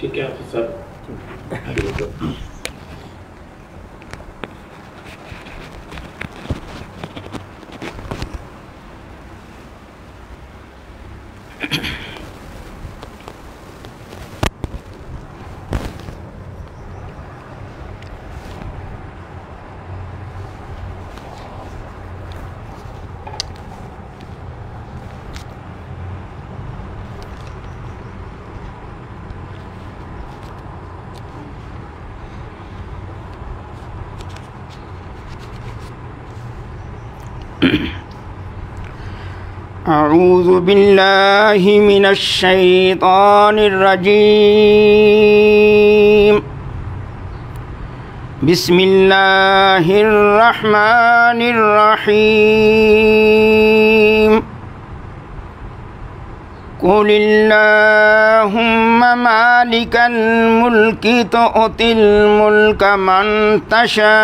इसके क्या सर? अऊज़ु बिल्लाहि मिनश शैतानिर रजीम। बिस्मिल्लाहिर रहमानिर रहीम। कुलिल्लाहुम्मा मालिकल मुल्कि तु'तिल मुल्का मन तशा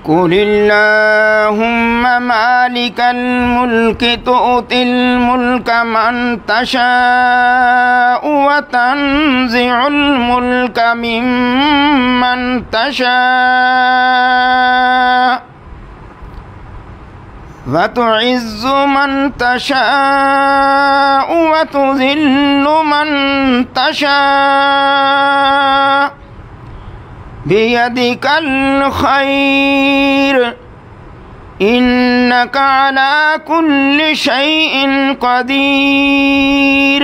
कुलिल्लाहुम्मा मालिकल मुल्कि तु'तिल मुल्का मन तशाअ व तंज़िउल मुल्का मिम्मन तशाअ व तु'इज़्ज़ु मन तशाअ व तुज़िल्लु मन तशाअ बियदिकल खैर इन्नका अला कुल्लि शैइन क़दीर।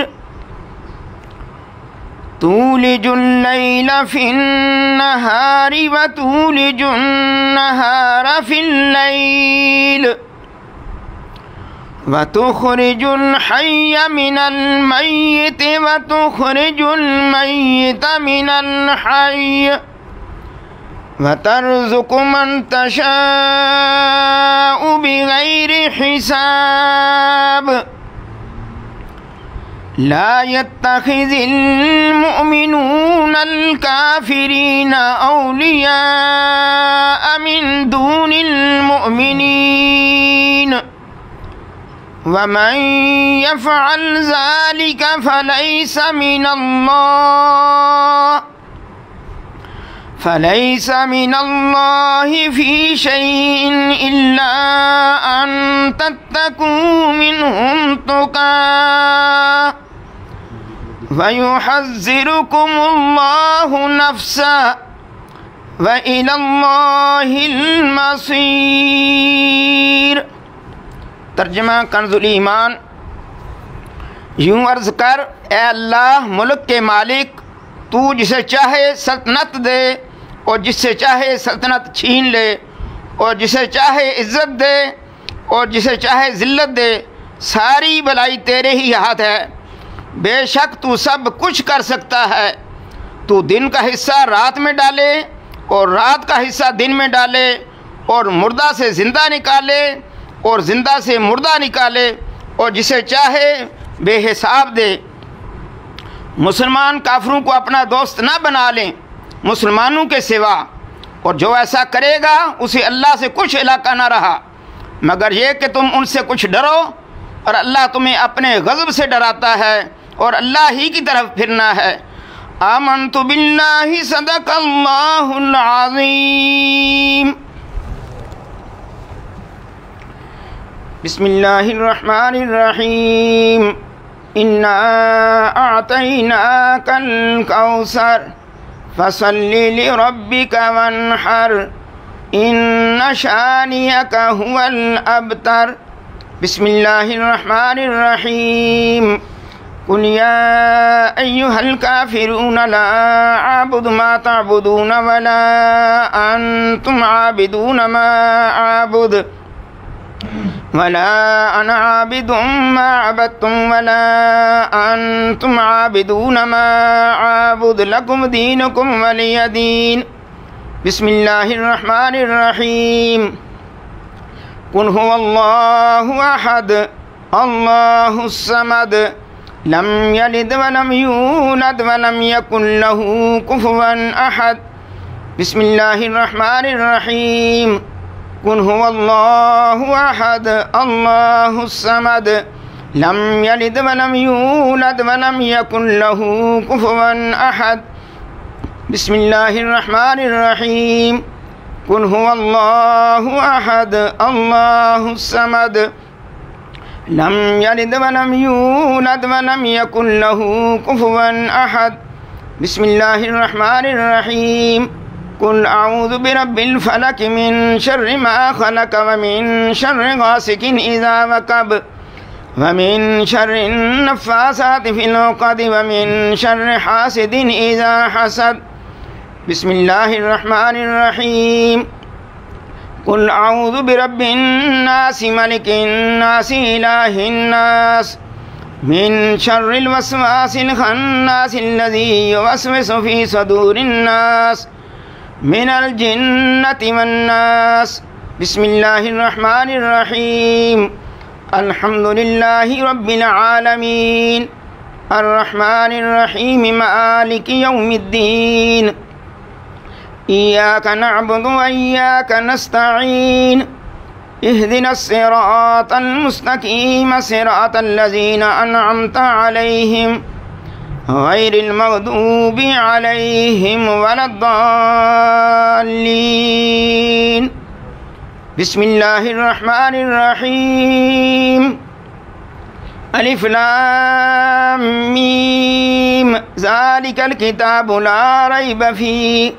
तूलिजुल लैला फिन्नहारि व तूलिजुन नहारा फिल्लैल व तुख़रिजुल हय्य मिनल मय्यिति व तुख़रिजुल मय्यिता मिनल हय्य व तर्ज़ुक़ु मन तशाअ बिग़ैरि हिसाब। ला यत्तख़िज़िल मुअमिनूनल काफ़िरीना औलियाअ मिन दूनिल मुअमिनीन व मन यफ़अल ज़ालिका फलैस मिनल्लाहि फ़ी शैइन इल्ला अन तत्तक़ू मिनहुम तुक़ा व युहज़्ज़िरुकुमुल्लाहु नफ़्सा व इलल्लाहिल मसीर। तर्जुमा कंज़ुल ईमान। यूँ अर्ज़ कर, ए अल्लाह मुल्क के मालिक, तू जिसे चाहे सल्तनत दे और जिससे चाहे सल्तनत छीन ले, और जिसे चाहे इज़्ज़त दे और जिसे चाहे ज़िल्लत दे। सारी भलाई तेरे ही हाथ है। बेशक तू सब कुछ कर सकता है। तू दिन का हिस्सा रात में डाले और रात का हिस्सा दिन में डाले, और मुर्दा से ज़िंदा निकाले और ज़िंदा से मुर्दा निकाले, और जिसे चाहे बेहिसाब दे। मुसलमान काफिरों को अपना दोस्त ना बना लें मुसलमानों के सिवा, और जो ऐसा करेगा उसे अल्लाह से कुछ इलाका ना रहा मगर ये कि तुम उनसे कुछ डरो, और अल्लाह तुम्हें अपने गज़ब से डराता है और अल्लाह ही की तरफ फिरना है। आमन्तु बिल्लाहि सदक़ल्लाहुल अज़ीम। बिस्मिल्लाहिर्रहमानिर्रहीम। इन्ना अअतैनाकल कौसर फसल्लि लिरब्बिका वन्हर इन्न शानियका हुवल अबतर। बिस्मिल्लाहिर्रहमानिर्रहीम। कुल या अय्युहल काफिरून ला अअबुदु मा तअबुदून वला अंतुम आबिदून मा अअबुद वला अना आबिदुम मा अबदतुम वला अंतुम आबिदून मा अअबुद लकुम दीनुकुम वलिय दीन। बिस्मिल्लाहिर्रहमानिर्रहीम। कुल हुवल्लाहु अहद अल्लाहुस समद लम यलिद वलम यूलद वलम यकुल लहू कुफुवन अहद। बिस्मिल्लाहिर्रहमानिर्रहीम। कुल हुवल्लाहु अहद अल्लाहुस समद लम यलिद वलम यूलद वलम यकुन लहू कुफुवन अहद। बिस्मिल्लाहिर्रहमानिर्रहीम। कुल हुवल्लाहु अहद अल्लाहुस समद लम यलिद वलम यूलद वलम यकुन लहू कुफुवन अहद। बिस्मिल्लाहिर्रहमानिर्रहीम। कुल अऊज़ु बिरब्बिल फलक मिन शर्रि मा खलक व मिन शर्रि गासिकिन इज़ा वक़ब व मिन शर्रि नफ़्फ़ासाति फ़िल उक़द व मिन शर्रि हासिदिन इज़ा हसद। बिस्मिल्लाहिर्रहमानिर्रहीम। कुल अऊज़ु बिरब्बिन नास मलिकिन नास इलाहिन नास मिन शर्रिल वस्वासिल खन्नास अल्लज़ी युवस्विसु फ़ी सुदूरिन नास मिनल जिन्नति वन्नास। बिस्मिल्लाहिर्रहमानिर्रहीम। अल्हम्दुलिल्लाहि रब्बिल आलमीन अर्रहमानिर्रहीम मालिकि यौमिद्दीन। इय्याका नअबुदु व इय्याका नस्तईन। इहदिनस सिरातल मुस्तकीम सिरातल लज़ीना अनअमता अलैहिम गैरिल मग़दूबि अलैहिम वलद्दाल्लीन। बिस्मिल्लाहिर्रहमानिर्रहीम। अलिफ लाम मीम ज़ालिकल किताबु ला रैब फ़ीह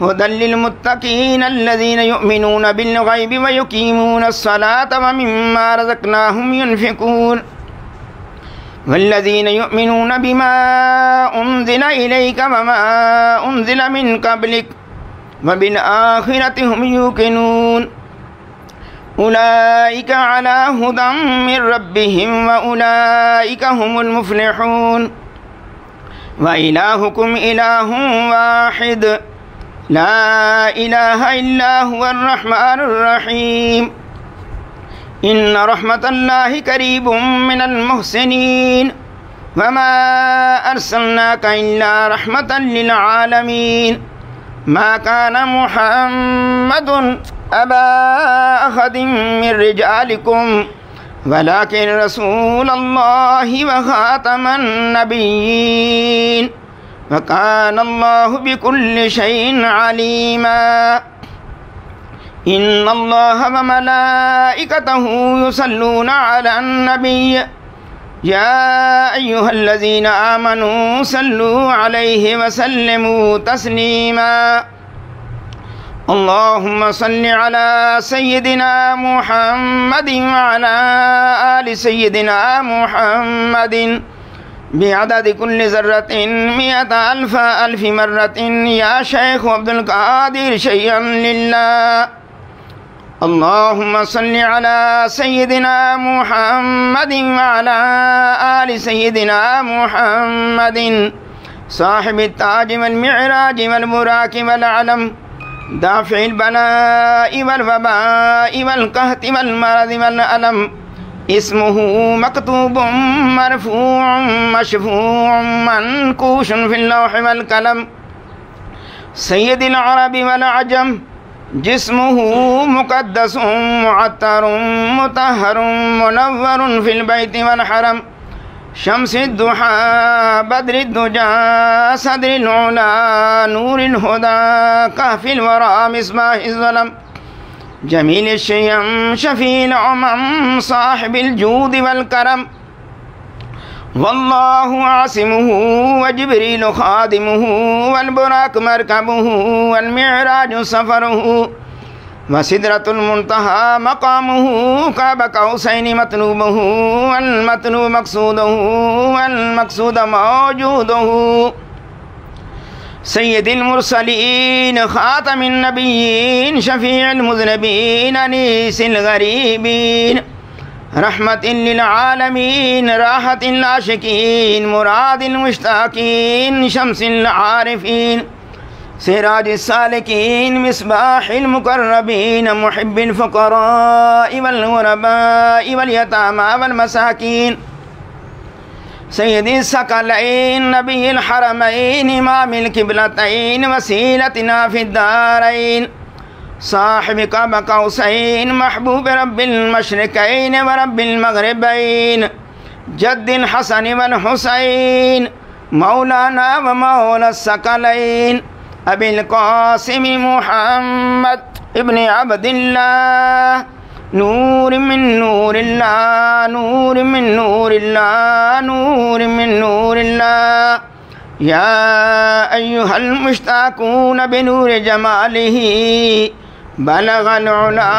हुदल लिलमुत्तक़ीन अल्लज़ीना युमिनूना बिल ग़ैबि व युक़ीमूनस सलाता व मिम्मा रज़क़नाहुम युनफ़िक़ून वल्लज़ीना युमिनूना बिमा उन्ज़िला इलैका व मा उन्ज़िला मिन क़ब्लिक व बिल आख़िरति हुम युक़िनून उलाइका अला हुदम मिर रब्बिहिम व उलाइका हुमुल मुफ़्लिहून व इलाहुकुम इलाहुन वाहिद ला इलाहा इल्ला हुवर रहमानुर रहीम। इन्ना रहमतल्लाहि करीबुम मिनल मुहसिनीन वमा अर्सलनाका इल्ला रहमतल लिल आलमीन। मा काना मुहम्मदुन अबा अहदिम मिर रिजालिकुम वलाकिन रसूलल्लाहि व खातमन नबिय्यीन व कानल्लाहु बिकुल्लि शैइन अलीमा। इन्नल्लाह व मलाइकतहु युसल्लूना अलन नबिय्य या अय्युहल्लज़ीना आमनू सल्लू अलैहि व सल्लिमू तस्लीमा। अल्लाहुम्मा सल्लि अला सय्यिदिना मुहम्मदिन व अला आलि सय्यिदिना मुहम्मदिन बिअददि कुल्लि ज़र्रतिन मिअता अल्फ़ि मर्रतिन या शेख अब्दुल कादिर शय्यन लिल्लाह। अल्लाहुम्मा सल्लि अला सय्यिदिना मुहम्मदिन व अला आलि सय्यिदिना मुहम्मदिन साहिबित ताज वल मिअराज वल बुराक वल अलम दाफ़िल बलाइ वल वबाइ वल कहति वल मरद वल अलम। इस्मुहु मकतूबुम मरफूउम मशफूउम मनकूशुन फिल लौहि वल कलम सय्यदिल अरबि वल अजम। जिस्मुहु मुक़द्दसुम मुअत्तरुम मुतहहरुम मुनव्वरुन फिल बैति वल हरम। शम्सिद्दुहा बद्रिद्दुजा सदरिल उला नूरिल हुदा कहफिल वरा मिस्बाहिज़ ज़लम जमील शय्यम शफ़ील उमम साहिबिल जूद वल करम। वल्लाहु आसिमुहु व जिब्रीलु खादिमुहु वल बुराक मरकबुहु वल मिअराजु सफ़रुहु व सिदरतुल मुंतहा मक़ामुहु क़ाब क़ौसैनि मतलूबुहु वल मतलूब मक़सूदुहु वल मक़सूद मौजूदुहु। सय्यदिल मुरसलीन ख़ातमिन नबिय्यीन शफ़ीइल मुज़निबीन अनीसिल गरीबीन रहमतिल लिल आलमीन राहतिल आशिकीन मुरादिल मुश्ताकीन शम्सिल आरिफीन सिराजिस सालिकीन मिस्बाहिल मुक़र्रबीन मुहिब्बिल फ़ुक़राइ वल ग़ुरबाइ वल यतामा वल मसाकीन। सय्यदिस सकलैन नबिय्यिल हरमैन इमामिल क़िबलतैन वसीलतिना फ़िद दारैन साहिब क़ाब क़ौसैन महबूब रब्बिल मशरिक़ैन व रब्बिल मग़रिबैन जद्दिन हसन वल हुसैन मौलाना व मौला सकलैन अबिल कासिम मुहम्मद इब्न अब्दिल्लाह नूर मिन नूरिल्लाह नूर मिन नूरिल्लाह नूर मिन नूरिल्लाह या अय्युहल मुश्ताकून बिनूर जमालिही बलगल उला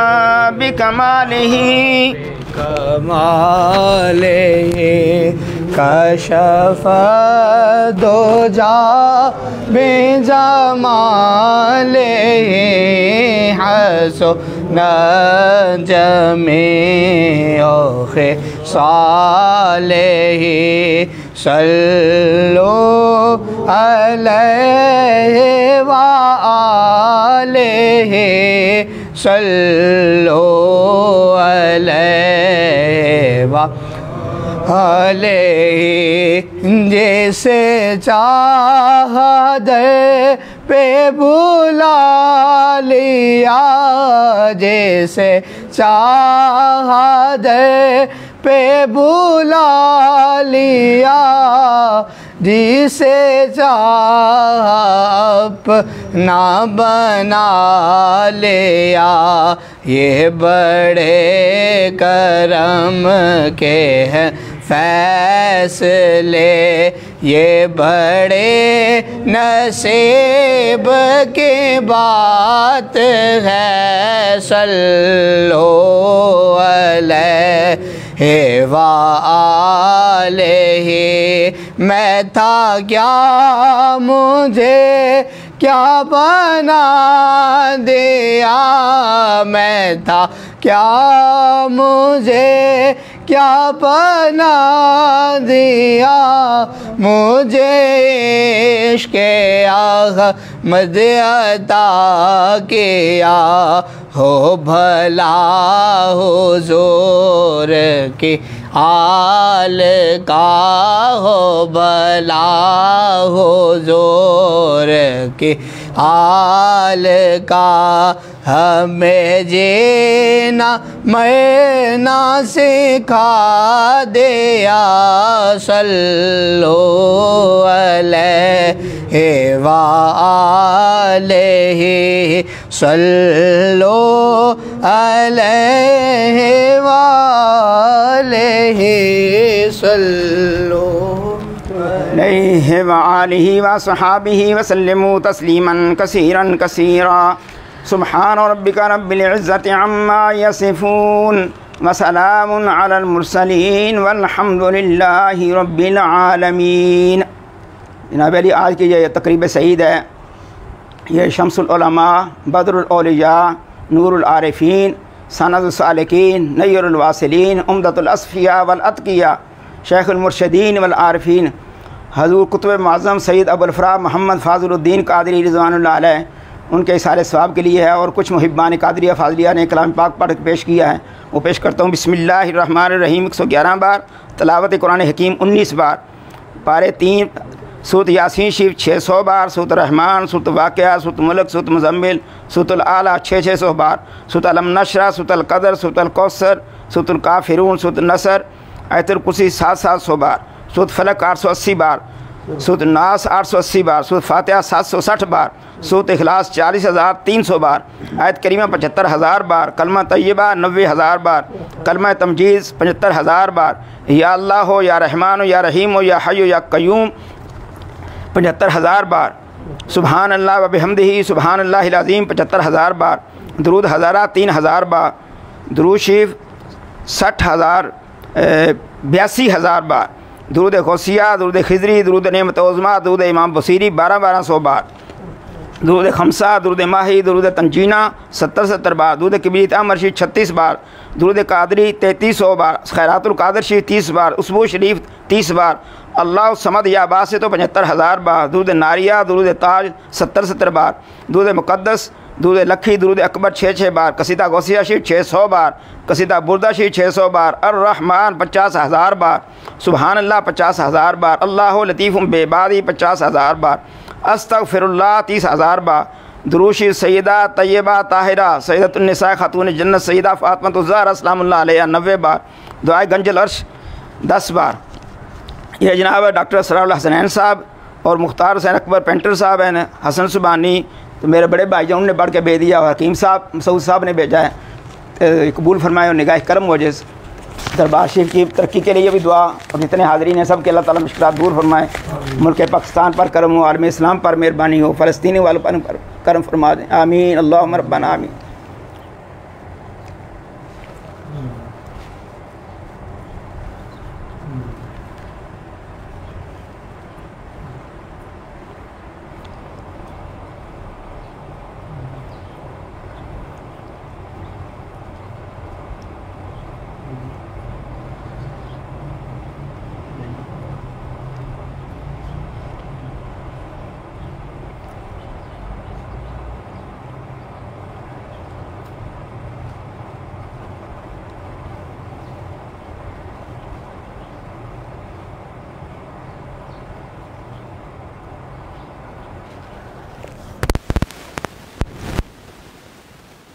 बिकमालिही कमालिही कशफ दो जा बेजमालिही हसो न जमीओ ख़िसालिही सल्लो अलैहि व आलिहि सल्लो अलैहि व आलिहि जैसे चाह दे पे बुला लिया जैसे चाह दे पे बुला लिया जिसे चाह अपना बना लिया ये बड़े करम के हैं फैसले ये बड़े नसीब की बात है सल्लो अलैहि व आलिहि मैं था क्या मुझे क्या बना दिया मैं था क्या मुझे क्या बना दिया मुझे इश्क़ अहमद अता किया हो भला हुज़ूर की आल का हो भला हुज़ूर की आल का हमें जीना मरना सिखा दिया सल्लो अलैहि व आलिहि सल्लो अलैहि व आलिहि सल्लो अलैहि व आलिहि व सहाबिहि व सल्लिमू तस्लीमन कसीरन कसीरा सुब्हान रब्बिका रब्बिल इज़्ज़ति अम्मा यसिफून व सलामुन अलल मुरसलीन वल्हम्दुलिल्लाहि रब्बिल आलमीन। जनाब अली, आज की ये तकरीब सईद है। ये शम्सुल उलमा, बदरुल औलिया, नूरुल आरिफीन, सनदुल सालिकीन, नय्युरुल वासिलीन, उम्दतुल अस्फिया वल अतकिया, शेखुल मुर्शिदीन वल आरिफीन हज़ूर कुतुब मुअज़्ज़म सैयद अबुल फ़रा मोहम्मद फ़ाज़िलुद्दीन क़ादरी रिज़वानुल्लाह अलैह उनके सारे सवाब के लिए है। और कुछ मुहिब्बान क़ादरिया फ़ाज़िलिया ने कलाम पाक पढ़ पेश किया है, वो पेश करता हूँ। बिस्मिल्लाहिर्रहमानिर्रहीम 111 बार, तलावत कुरान हकीम 19 बार, पारे 3 सूरत यासीन शरीफ 600 बार, सूरत रहमान, सूरत वाक़िया, सूरत मुल्क, सूरत मुज़म्मिल, सूरत आला 600 बार, सूरत अलम नशरा, सूरत क़दर, सूरत कौसर, सूरत काफ़िरून, सूरत नसर, आयतुल कुर्सी 700 बार, सूरत फलक 880 बार, सूरत नास 880 बार, सूरत फातिहा 760 बार, सूरत इखलास 40,300 बार, आयत करीमा 75,000 बार, कलमा तय्यबा 90,000 बार, कलमा तमजीज़ 75,000 बार, या अल्लाह हो या रहमान हो या रहीम हो या हय्यु या क़य्यूम 75,000 बार, सुबहान अल्लाह व बिहम्दिही सुबहान अल्लाहिल अज़ीम 75,000 बार, दरूद हज़ारा 3,000 बार, दुरूद शरीफ 82,000 बार, दुरूद गौसिया, दुरूद खिज़री, दुरूद नेमत उज़्मा, दुरूद इमाम बसीरी 1200 बार, दुरूद खमसा, दुरूद माही, दुरूद तंजीना 70 बार, दुरूद किबरीत अमर शरीफ 36 बार, दुरूद कादरी 3300 बार, खैरातुल कादर शरीफ 30 बार, उसबू शरीफ 30 बार, अल्लाह समद या बास से तो 75,000 बार, दुरूद नारिया, दुरूद ताज 70 बार, दुरूद मुक़द्दस, दुरूद लखी, दुरूद अकबर 6 बार, कसीदा गौसिया शरीफ 600 बार, कसीदा बुर्दा शरीफ 600 बार, अर्रहमान 50,000 बार, सुबहान अल्लाह 50,000 बार, अल्लाह लतीफ़ुम बेबादी 50,000 बार, अस्तग़फिरुल्लाह 30,000 बार, दुरूद शरीफ सैयदा तय्यबा ताहिरा सैयदतुन निसा खातून जन्नत सैयदा फ़ातिमा ज़हरा सलामुल्लाह अलैहा 90 बार, दुआए गंजल अर्श 10 बार। ये जनाब डॉक्टर असरारुल हसनैन साहब और मुख्तार हुसैन अकबर पेंटर साहब हैं, हसन सुबानी तो मेरे बड़े भाई जान ने बढ़ के भेज दिया, और हकीम साहब मसूद साहब ने भेजा है। कबूल फरमाए और निगाह करम हो जाए। दरबार शरीफ की तरक्की के लिए भी दुआ, और जितने हाज़रीन हैं सब के अल्लाह ताला मुश्किलात दूर फरमाए। मुल्क पाकिस्तान पर करम हो, आलम इस्लाम पर मेहरबानी हो, फ़लस्तीनी वालों पर करम फरमा दें। आमीन अल्लाहुम्मा रब्बना आमीन।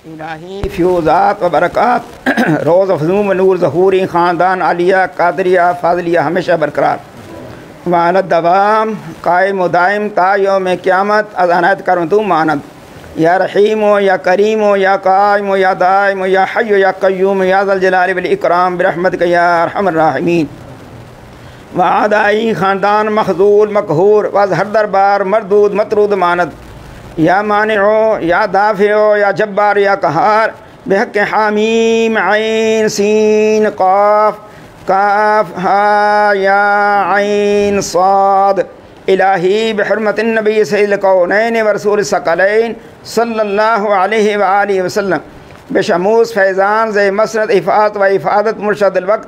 इलाही फ्यूज़ात व बरक़ात रोज़ अफ़ज़ूम नूर ज़हूरी ख़ानदान आलिया कादरिया फ़ाज़लिया हमेशा बरकरार वालद दवाम कायम दायम ता यौम क़यामत अज़ानत करूँ तू मानद या रहीम या करीम या कायम या दायम या हय्य या क़य्यूम या ज़ल जलाल वल इकराम बिरहमतिक या अरहमर राहिमीन। वादाई ख़ानदान मखजूल मकहूर वज़ हर दरबार मरदूद मतरूद मानद या मानिओ या दाफ़िओ या जब्बार या कहार बेहक़ हामीम ऐन सीन क़ाफ़ काफ हा या ऐन साद इलाही बिहुर्मतिन नबी सय्यिदिल कौनैन व रसूलिस सकलैन सल्लल्लाहु अलैहि व आलिहि वसल्लम बेशमूस फैज़ान ज़े मसरत इफ़ात व इफ़ादत मुर्शदुल वक्त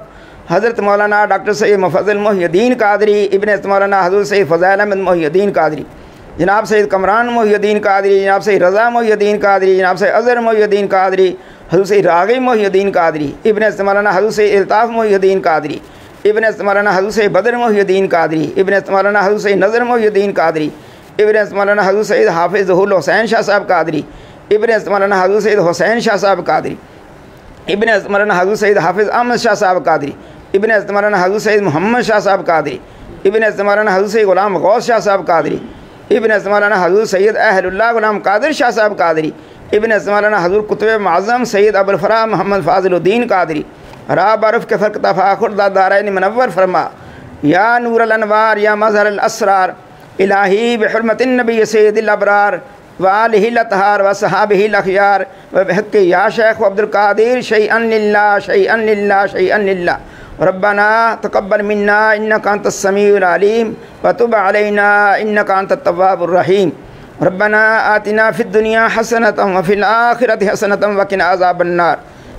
हज़रत मौलाना डॉक्टर सैयद मुफ़ज़्ज़ल मोहिउद्दीन कादरी इब्न मौलाना हज़रत सैयद फ़ज़ैल अहमद मोहिउद्दीन कादरी, जनाब सैयद कमरान मोहिउद्दीन कादरी, जनाब सैयद रज़ा मोहिउद्दीन कादरी, जनाब सैयद अज़हर मोहिउद्दीन कादरी, हज़रत सैयद राग़िब मोहिउद्दीन कादरी, इब्न मौलाना हज़रत सैयद इल्ताफ़ मोहिउद्दीन कादरी, इब्न मौलाना हज़रत सैयद बदर मोहिउद्दीन कादरी, इब्न मौलाना हज़रत सैयद नज़र मोहिउद्दीन कादरी, इब्न मौलाना हज़रत सैयद हाफ़िज़ ज़ुहुल हुसैन शाह साहब कादरी, इब्न मौलाना हज़रत सैयद हुसैन शाह साहब कादरी, इब्न मौलाना हज़रत सैयद हाफ़िज़ अहमद शाह साहब कादरी, इब्न मौलाना हज़रत सैयद मोहम्मद शाह साहब कादरी, इब्न मौलाना हज़रत सैयद ग़ुलाम गौस शाह साहब कादरी, इब्न मौलाना हज़रत सैयद अहलुल्लाह ग़ुलाम कादिर शाह साहब कादरी, इब्न मौलाना हज़रत कुतुब मुअज़्ज़म सैयद अबुल फ़राह मोहम्मद फ़ाज़िलुद्दीन कादरी। रा बरफ़ के फ़र्क तफ़ाख़ुर दारैन मुनव्वर फरमा या नूरुल अनवार या मज़हरुल असरार इलाही बिहुर्मतिन नबी सय्यिदिल अबरार व आलिहिल अतहार व सहाबिहिल अख़यार व बिहक़्क़ि या शेख़ अब्दुल कादिर शैअन लिल्लाह शैअन लिल्लाह शैअन लिल्लाह रब्बना तक़ब्बल मिन्ना इन्नका अंतस समीउल अलीम व तुब अलैना इन्नका अंतत तव्वाबुर रहीम। रब्बना आतिना फ़िद दुनिया हसनतन व फ़िल आख़िरति हसनतन व क़िना अज़ाबन नार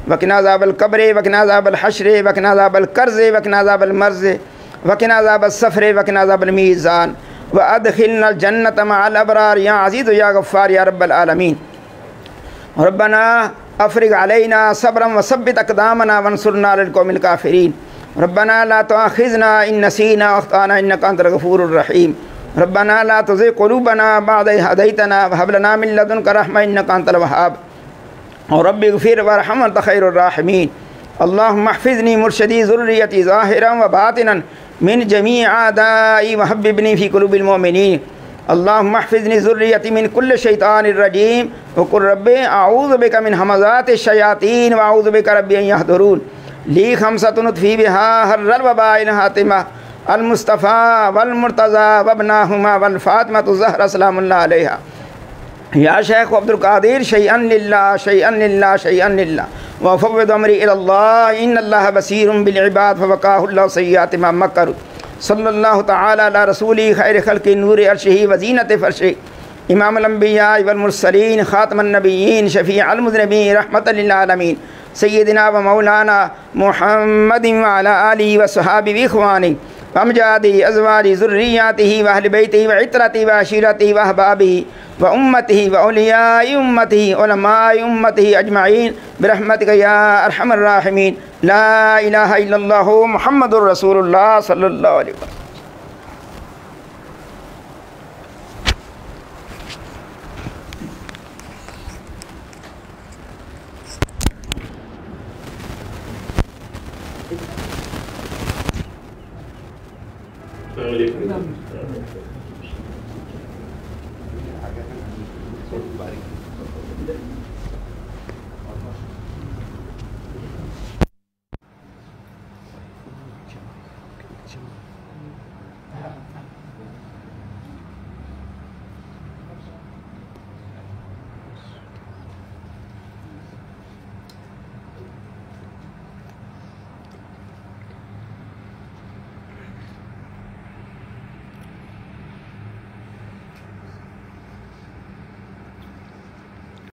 व क़िना अज़ाबल क़ब्र व क़िना अज़ाबल हश्र व क़िना अज़ाबल कर्ज़ व क़िना अज़ाबल मर्ज़ व क़िना अज़ाबल सफ़र व क़िना अज़ाबल मीज़ान व अदख़िलनल जन्नत मअल अबरार या अज़ीज़ या गफ़्फ़ार या रब्बल आलमीन। रब्बना अफ़रिग़ अलैना सब्रन व सब्बित अक़दामना वंसुरना अलल क़ौमिल काफ़िरीन। रब्बना ला तुआख़िज़ना इन नसीना व अख़्ताना इन्नका अंतल गफ़ूरुर रहीम। रब्बना ला तुज़िग़ क़ुलूबना बअद इज़ हदैतना व हब लना मिन लदुनका रहमह इन्नका अंतल वहाब और रब्बि इग़फ़िर वरहम वअन्त ख़ैरुर राहिमीन। अल्लाहुम्मा अहफ़िज़नी मुर्शिदी ज़ुर्रियती ज़ाहिरन व बातिनन मिन जमीइ आदाई व हब्बिबनी फ़ी क़ुलूबिल मुमिनीन। अल्लाहुम्मा अहफ़िज़नी ज़ुर्रियती मिन कुल्लि शैतानिर रजीम व क़ुल रब्बि अऊज़ु बिका मिन हमाज़ातिश शयातीन व अऊज़ु बिका रब्बि अन यहदुरून। ली खमसतुन उत्फ़ी बिहा हर्रल वबाइल हातिमा अल मुस्तफ़ा वल मुर्तज़ा वब्नाहुमा वल फ़ातिमतु ज़हरा सलामुल्लाह अलैहा। या शेख़ अब्दुल कादिर शैअन लिल्लाह शैअन लिल्लाह शैअन लिल्लाह व फ़व्विज़ अमरी इलल्लाह इन्नल्लाह बसीरुम बिल इबाद फ़वक़ाहुल्लाहु सय्यिआति मा मकरू। सल्लल्लाहु तआला अला रसूली खैर खल्क़ि नूर अर्शिही व ज़ीनत फ़र्शिही इमामुल अंबिया वल मुरसलीन ख़ातमुन नबिय्यीन शफ़ीअल मुज़निबीन रहमतल लिल आलमीन सय्यिदिना व मौलाना मुहम्मदिन व अला आलिहि व सहाबिहि व इख़वानिहि व अमजादिहि अज़वाजिहि ज़ुर्रिय्यतिहि व अहलि बैतिहि व इत्रतिहि व अशीरतिहि व अहबाबिहि व उम्मतिहि व औलियाए उम्मतिहि उलमाए उम्मतिहि अजमईन बिरहमतिक या अरहमर राहिमीन। ला इलाहा इल्लल्लाह मुहम्मदुर रसूलुल्लाह सल्लल्लाहु अलैहि वसल्लम।